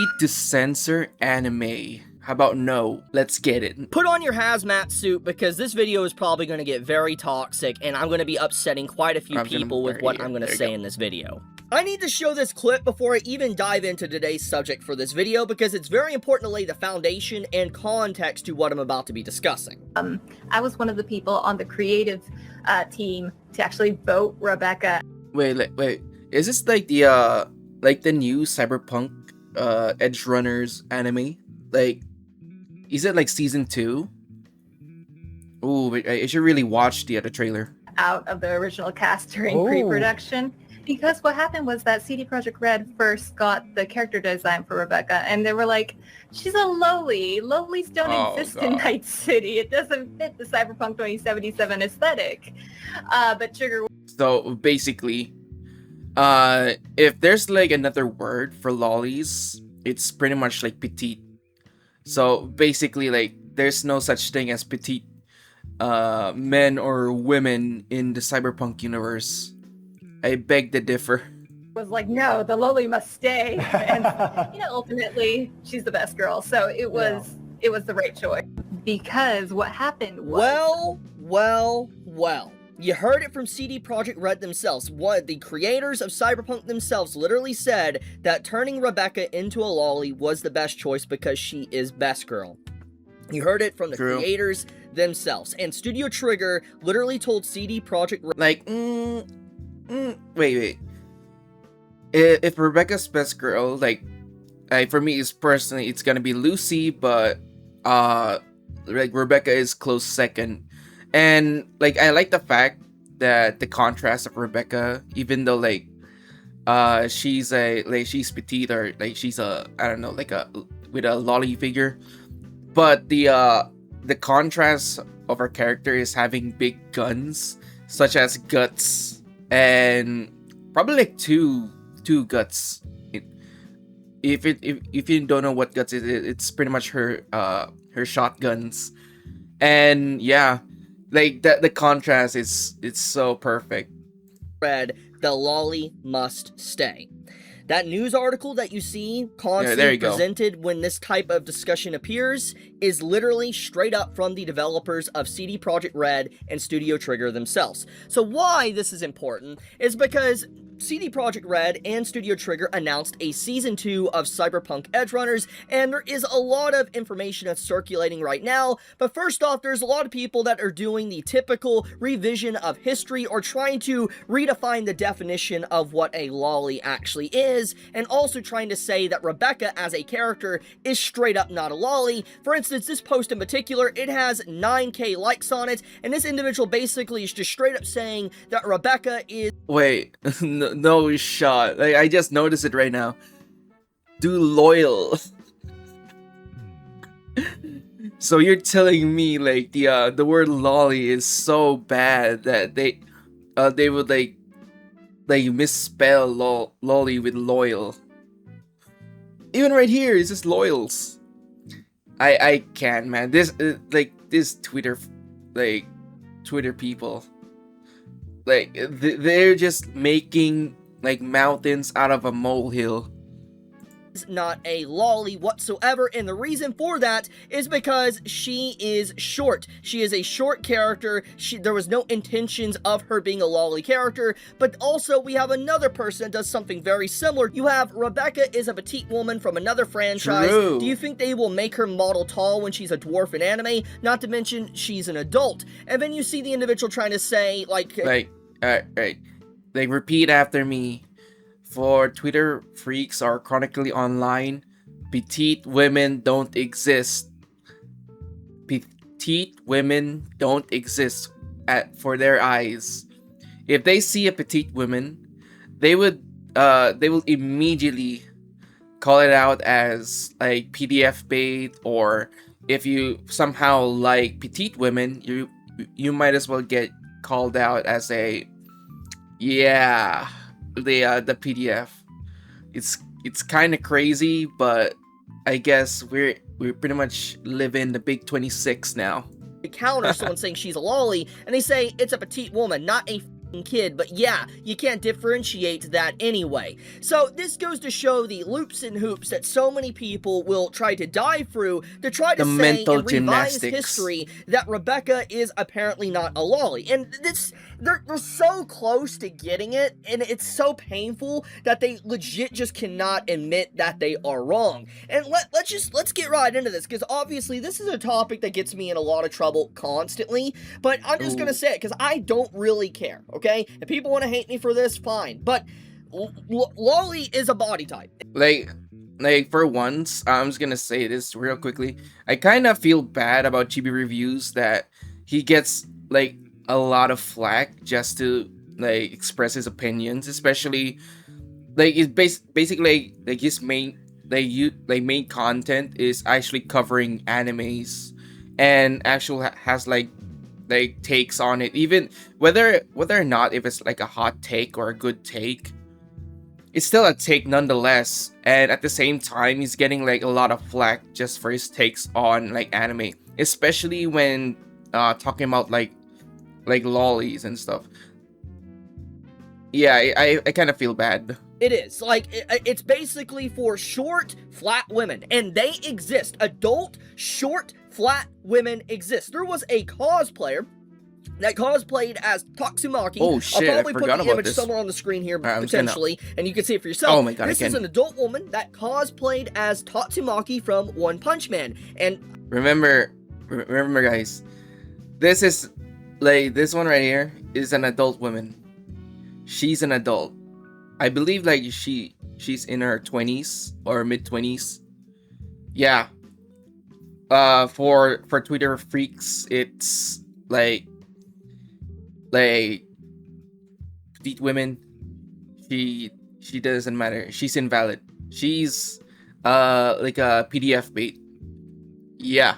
need to censor anime. How about no? Let's get it. Put on your hazmat suit because this video is probably going to get very toxic and I'm going to be upsetting quite a few people with what I'm going to say in this video. I need to show this clip before I even dive into today's subject for this video because it's very important to lay the foundation and context to what I'm about to be discussing. I was one of the people on the creative team to actually vote Rebecca. Wait. Is this like the new Cyberpunk Edge Runners anime? Like, is it like season 2? Ooh, I should really watch the other trailer. Out of the original cast during pre-production. Because what happened was that CD Projekt Red first got the character design for Rebecca, and they were like, she's a loli. Lolis don't exist in Night City. It doesn't fit the Cyberpunk 2077 aesthetic. But Trigger... So, basically, if there's like another word for lolis, it's pretty much like petite. So, basically, like, there's no such thing as petite men or women in the Cyberpunk universe. I beg to differ. Was like, no, the loli must stay. And, ultimately, she's the best girl. So it was the right choice. Because what happened was... Well. You heard it from CD Projekt Red themselves. The creators of Cyberpunk themselves literally said that turning Rebecca into a loli was the best choice because she is best girl. You heard it from the creators themselves. And Studio Trigger literally told CD Projekt Red... Like, wait. If Rebecca's best girl, like for me, it's gonna be Lucy, but like Rebecca is close second. And like I like the fact that the contrast of Rebecca, even though like she's petite or like she's with a lolly figure, but the contrast of her character is having big guns such as guts and probably like two guts. If you don't know what guts is, it's pretty much her shotguns, and yeah. Like the contrast it's so perfect. Red, the lolly must stay. That news article that you see constantly presented when this type of discussion appears is literally straight up from the developers of CD Projekt Red and Studio Trigger themselves. So why this is important is because CD Projekt Red and Studio Trigger announced a Season 2 of Cyberpunk Edge Runners, and there is a lot of information that's circulating right now, but first off, there's a lot of people that are doing the typical revision of history or trying to redefine the definition of what a lolly actually is, and also trying to say that Rebecca as a character is straight up not a lolly. For instance, this post in particular, it has 9k likes on it, and this individual basically is just straight up saying that Rebecca is... Wait, no shot. Like, I just noticed it right now. Do loyal. So you're telling me like the word lolly is so bad that they would like misspell lolly with loyal. Even right here, it's just loyals. I can't, man. This Twitter people. Like, they're just making, like, mountains out of a molehill. Is not a lolly whatsoever, and the reason for that is because she is short. She is a short character. There was no intentions of her being a lolly character, but also we have another person that does something very similar. You have Rebecca is a petite woman from another franchise. True. Do you think they will make her model tall when she's a dwarf in anime? Not to mention she's an adult. And then you see the individual trying to say like repeat after me. For Twitter freaks are chronically online, petite women don't exist. Petite women don't exist for their eyes. If they see a petite woman, they will immediately call it out as like PDF bait, or if you somehow like petite women, you might as well get called out as the PDF. It's kind of crazy, but I guess we pretty much live in the big 26 now. Counter someone saying she's a lolly, and they say it's a petite woman, not a kid, but yeah, you can't differentiate that anyway. So this goes to show the loops and hoops that so many people will try to dive through to try to say and revise history that Rebecca is apparently not a lolly. And this, they're so close to getting it, and it's so painful that they legit just cannot admit that they are wrong. And let's get right into this, because obviously this is a topic that gets me in a lot of trouble constantly, but I'm just gonna say it because I don't really care, okay? If people want to hate me for this, fine, but lolly is a body type. Like for once, I'm just gonna say this real quickly. I kind of feel bad about Chibi Reviews that he gets like a lot of flack just to like express his opinions, especially like it's basically like his main main content is actually covering animes and actually has like takes on it, even whether or not if it's like a hot take or a good take, it's still a take nonetheless. And at the same time, he's getting like a lot of flack just for his takes on like anime, especially when talking about like lollies and stuff. Yeah, I kind of feel bad. It is. Like, it's basically for short, flat women. And they exist. Adult, short, flat women exist. There was a cosplayer that cosplayed as Tatsumaki. Oh shit, I'll probably I put forgot the about image this. somewhere on the screen here, potentially, and you can see it for yourself. Oh my god, this is an adult woman that cosplayed as Tatsumaki from One Punch Man. And remember guys, this is like, this one right here is an adult woman. She's an adult. I believe like she's in her 20s or mid-20s. Yeah. For Twitter freaks, it's like petite women. She doesn't matter. She's invalid. She's like a PDF bait. Yeah.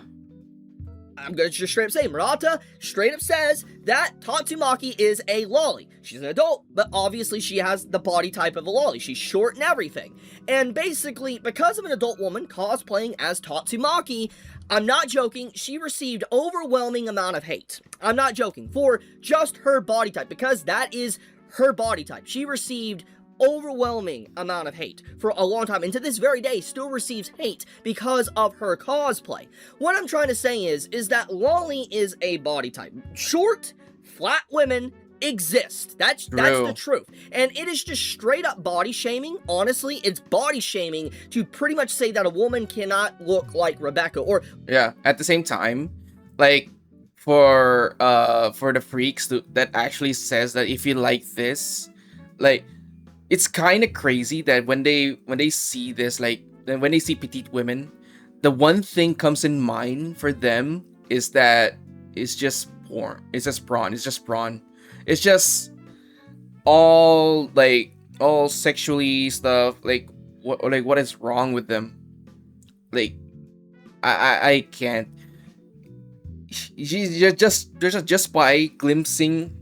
I'm gonna just straight up say, Murata straight up says that Tatsumaki is a lolly. She's an adult, but obviously she has the body type of a lolly. She's short and everything. And basically, because of an adult woman cosplaying as Tatsumaki, I'm not joking, she received overwhelming amount of hate. I'm not joking, for just her body type, because that is her body type. She received overwhelming amount of hate for a long time, and to this very day still receives hate because of her cosplay. What I'm trying to say is that lolly is a body type. Short, flat women exist. That's the truth. And it is just straight up body shaming. Honestly, it's body shaming to pretty much say that a woman cannot look like Rebecca, or yeah, at the same time, like for the freaks that actually says that if you like this, like, it's kind of crazy that when they see this, like when they see petite women, the one thing comes in mind for them is that it's just porn. It's just brawn. It's just brawn. It's just all sexually stuff. Like what is wrong with them? Like I can't. She's just by glimpsing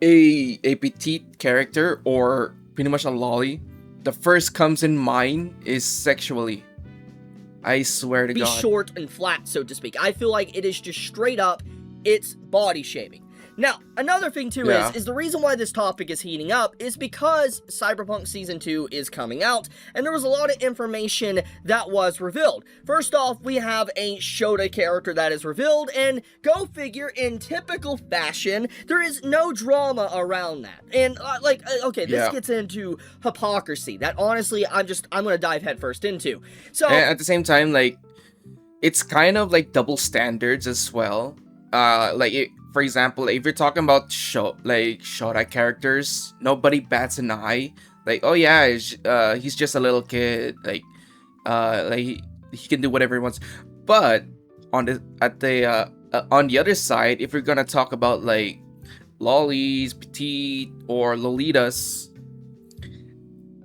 a petite character or pretty much a lolly, the first comes in mind is sexually. I swear to God. Be short and flat, so to speak. I feel like it is just straight up, it's body shaming. Now, another thing too is the reason why this topic is heating up is because Cyberpunk Season 2 is coming out, and there was a lot of information that was revealed. First off, we have a Shota character that is revealed, and go figure, in typical fashion, there is no drama around that. And, okay, this gets into hypocrisy that, honestly, I'm gonna dive headfirst into. So, and at the same time, like, it's kind of like double standards as well. For example, if you're talking about Shota characters, nobody bats an eye. Like, oh yeah, he's just a little kid. He can do whatever he wants. But on the other side, if you're gonna talk about like lollies, petite, or lolitas,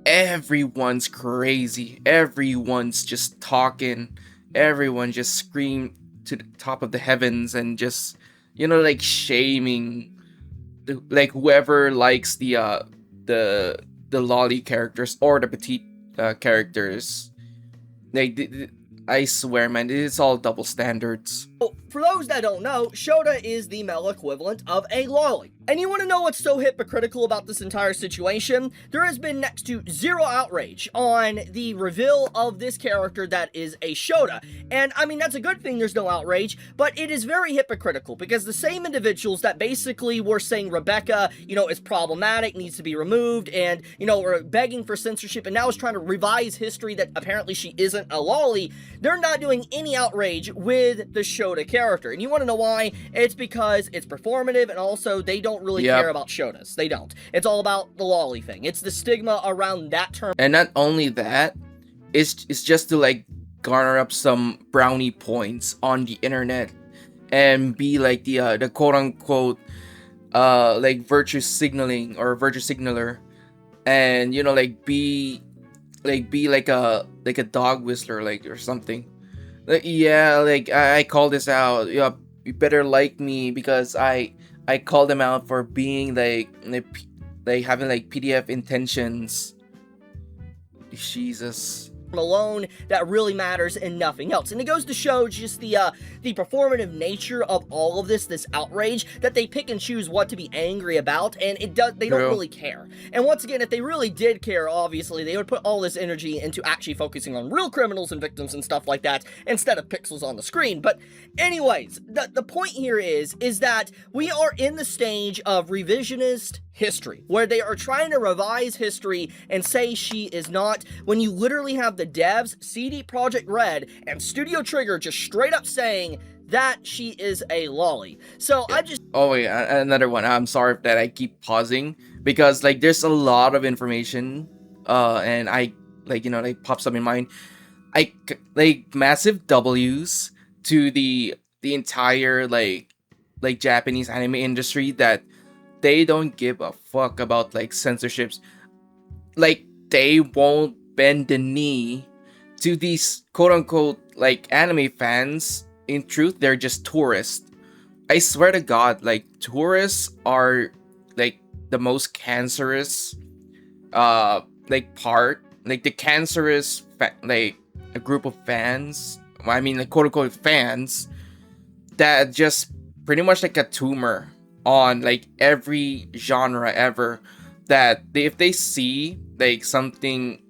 everyone's crazy. Everyone's just talking. Everyone just scream to the top of the heavens and just, like shaming like whoever likes the lolly characters or the petite characters. Like, I swear, man, it's all double standards. Well, for those that don't know, Shota is the male equivalent of a lolly. And you want to know what's so hypocritical about this entire situation? There has been next to zero outrage on the reveal of this character that is a Shota. And I mean, that's a good thing there's no outrage, but it is very hypocritical because the same individuals that basically were saying Rebecca, is problematic, needs to be removed, and, were begging for censorship, and now is trying to revise history that apparently she isn't a lolly, they're not doing any outrage with the Shota character. And you want to know why? It's because it's performative, and also they don't really care about Shotas. They don't. It's all about the lolly thing. It's the stigma around that term. And not only that, it's just to like garner up some brownie points on the internet and be like the quote unquote like virtue signaling or virtue signaler, and be like a dog whistler, like, or something. Like, I call this out. You better like me because I call them out for being like having like PDF intentions. Jesus. Alone that really matters and nothing else. And it goes to show just the performative nature of all of this outrage, that they pick and choose what to be angry about, and they don't really care. And once again, if they really did care, obviously they would put all this energy into actually focusing on real criminals and victims and stuff like that instead of pixels on the screen. But anyways, the point here is that we are in the stage of revisionist history, where they are trying to revise history and say she is not, when you literally have the devs, CD Projekt Red, and Studio Trigger just straight up saying that she is a lolly. So I just... Oh wait, another one. I'm sorry that I keep pausing, because like there's a lot of information, and I like pops up in mind. I like massive W's to the entire like Japanese anime industry, that they don't give a fuck about like censorships. Like, they won't bend the knee to these quote unquote like anime fans. In truth, they're just tourists. I swear to God, like, tourists are like the most cancerous like part, like the cancerous like a group of fans. I mean, like, quote unquote fans that just pretty much like a tumor on like every genre ever, that if they see like something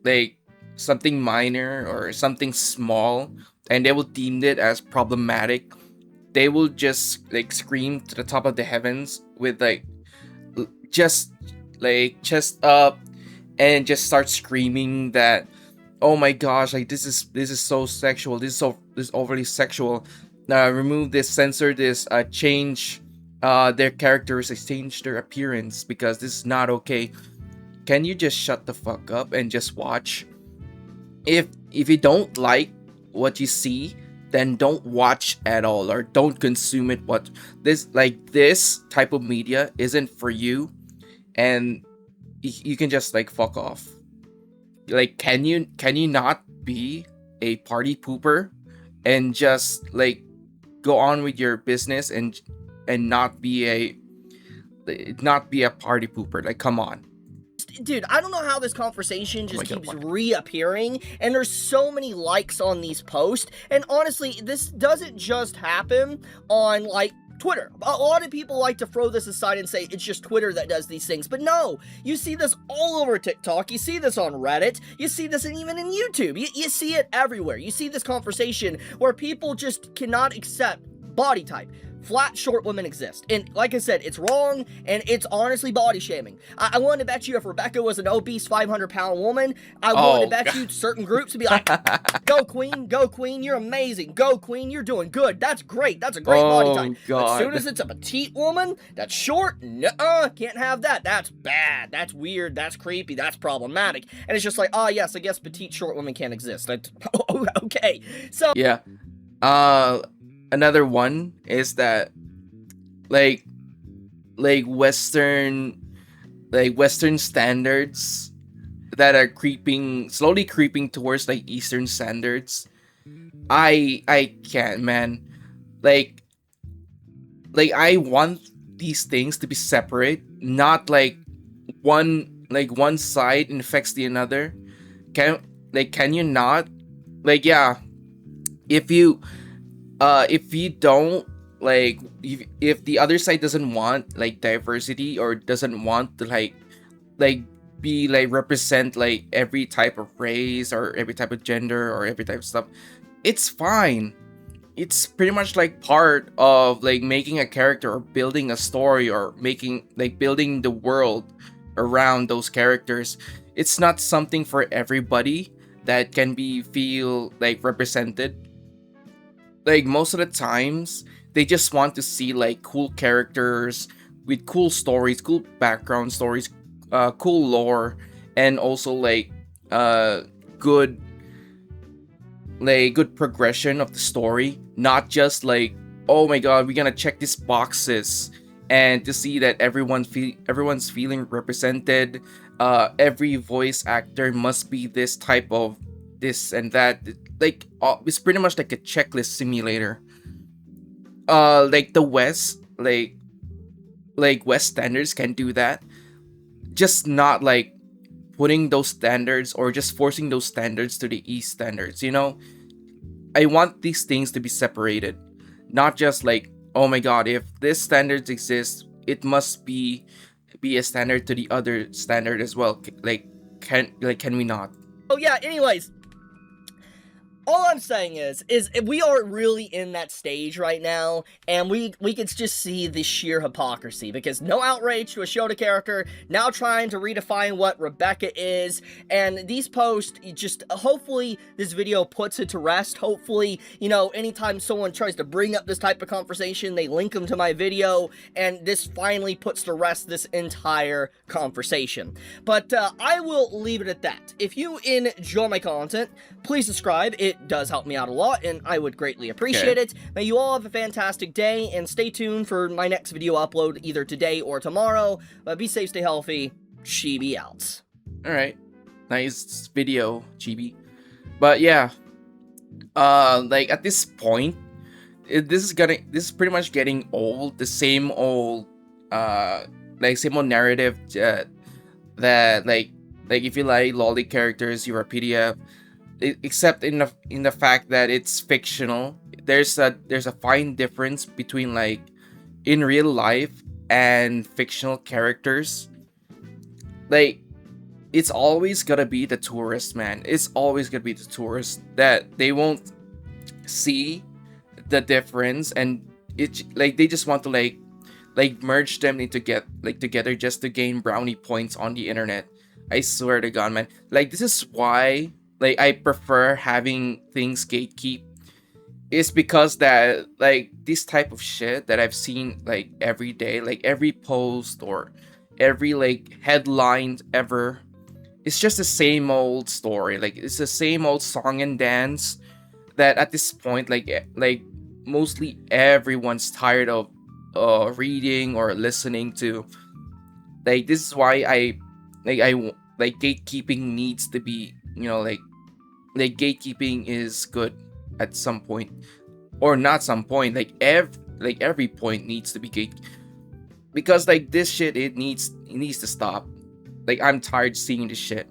minor or something small and they will deem it as problematic, they will just like scream to the top of the heavens with like just chest up, and just start screaming that, oh my gosh, like this is so sexual, this is overly sexual, remove this, censor this, change their characteristics, change their appearance, because this is not okay. Can you just shut the fuck up and just watch? If you don't like what you see, then don't watch at all, or don't consume it. What this type of media isn't for you, and you can just like fuck off. Like, can you not be a party pooper and just like go on with your business and not be a party pooper? Like, come on. Dude, I don't know how this conversation just keeps reappearing, and there's so many likes on these posts, and honestly, this doesn't just happen on, like, Twitter. A lot of people like to throw this aside and say it's just Twitter that does these things, but no, you see this all over TikTok, you see this on Reddit, you see this even in YouTube, you see it everywhere. You see this conversation where people just cannot accept body type. Flat, short women exist. And like I said, it's wrong, and it's honestly body shaming. I want to bet you if Rebecca was an obese 500-pound woman, I want to bet you certain groups would be like, go queen, you're amazing, go queen, you're doing good, that's great, that's a great body type. God. As soon as it's a petite woman that's short, nuh-uh, can't have that, that's bad, that's weird, that's creepy, that's problematic. And it's just like, oh yes, I guess petite short women can't exist. Okay, so... Yeah. Another one is that like Western standards that are slowly creeping towards like Eastern standards. I can't, man. Like I want these things to be separate, not like one side infects the other. Can you not? Like, yeah, if you if you don't like, if the other side doesn't want like diversity, or doesn't want to like be like represent like every type of race or every type of gender or every type of stuff, it's fine. It's pretty much like part of like making a character or building a story or making like building the world around those characters. It's not something for everybody that can be feel like represented. Like most of the times they just want to see like cool characters with cool stories, cool background stories, cool lore, and also like uh good good progression of the story, not just like, oh my god, we're gonna check these boxes, and to see that everyone's feeling represented. Every voice actor must be this type of this and that. Like it's pretty much like a checklist simulator. Like the West, like West standards can do that, just not like putting those standards or just forcing those standards to the East standards, you know? I want these things to be separated. Not just like, oh my god, if this standards exist, it must be a standard to the other standard as well. Can we not? Oh yeah, anyways, all I'm saying is we are really in that stage right now, and we can just see the sheer hypocrisy, because no outrage to a Shota character, now trying to redefine what Rebecca is, and these posts, just, hopefully this video puts it to rest. Hopefully, you know, anytime someone tries to bring up this type of conversation, they link them to my video, and this finally puts to rest this entire conversation. But I will leave it at that. If you enjoy my content, please subscribe. It does help me out a lot, and I would greatly appreciate it. May you all have a fantastic day, and stay tuned for my next video upload either today or tomorrow. But be safe, stay healthy. Chibi out. Alright. Nice video, Chibi. But yeah. Like at this point, this is pretty much getting old. The same old narrative that like if you like lolly characters, you're a PDF. Except in the fact that it's fictional. There's a fine difference between like in real life and fictional characters. Like it's always gonna be the tourist, man. It's always gonna be the tourist that they won't see the difference, and it's like they just want to like merge them into together just to gain brownie points on the internet. I swear to God, man. Like this is why like I prefer having things gatekeep, is because that like this type of shit that I've seen like every day, like every post or every like headline ever, it's just the same old story. Like it's the same old song and dance that at this point like mostly everyone's tired of reading or listening to. Like this is why I gatekeeping needs to be, you know, like gatekeeping is good at some point, or not some point, like every point needs to be gate, because like this shit, it needs to stop. Like I'm tired seeing this shit.